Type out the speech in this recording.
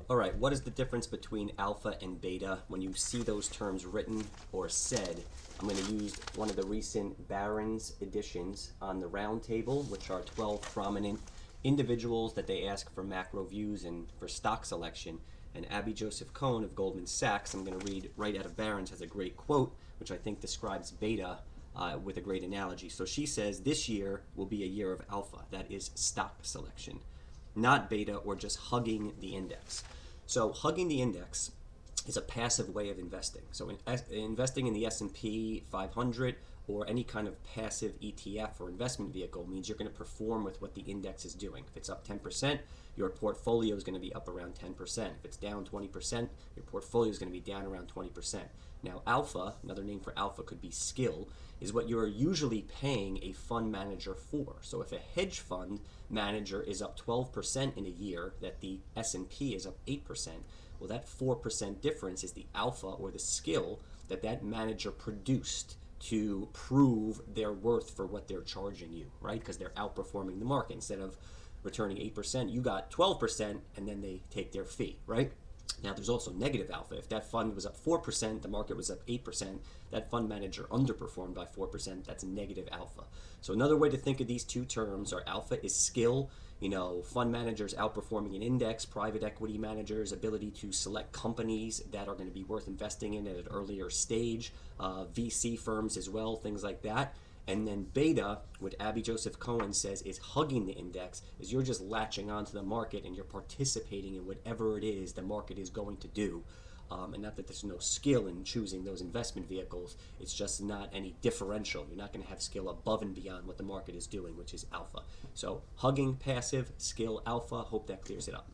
All right, what is the difference between alpha and beta? When you see those terms written or said, I'm going to use one of the recent Barron's editions on the round table, which are 12 prominent individuals that they ask for macro views and for stock selection. And Abby Joseph Cohen of Goldman Sachs, I'm going to read right out of Barron's, has a great quote, which I think describes beta with a great analogy. So she says, this year will be a year of alpha, that is stock selection, not beta or just hugging the index. So hugging the index is a passive way of investing. So investing in the S&P 500 or any kind of passive ETF or investment vehicle means you're going to perform with what the index is doing. If it's up 10%, your portfolio is going to be up around 10%. If it's down 20%, your portfolio is going to be down around 20%. Now, alpha, another name for alpha could be skill, is what you're usually paying a fund manager for. So if a hedge fund manager is up 12% in a year, that the S&P is up 8%, well, that 4% difference is the alpha or the skill that that manager produced to prove their worth for what they're charging you, right? Because they're outperforming the market. Instead of returning 8%, you got 12%, and then they take their fee, right? Now, there's also negative alpha. If that fund was up 4%, the market was up 8%, that fund manager underperformed by 4%, that's negative alpha. So another way to think of these two terms are alpha is skill, fund managers outperforming an index, private equity managers' ability to select companies that are going to be worth investing in at an earlier stage, VC firms as well, things like that. And then beta, what Abby Joseph Cohen says is hugging the index, is you're just latching onto the market and you're participating in whatever it is the market is going to do. And not that there's no skill in choosing those investment vehicles, it's just not any differential. You're not going to have skill above and beyond what the market is doing, which is alpha. So hugging passive, skill alpha, hope that clears it up.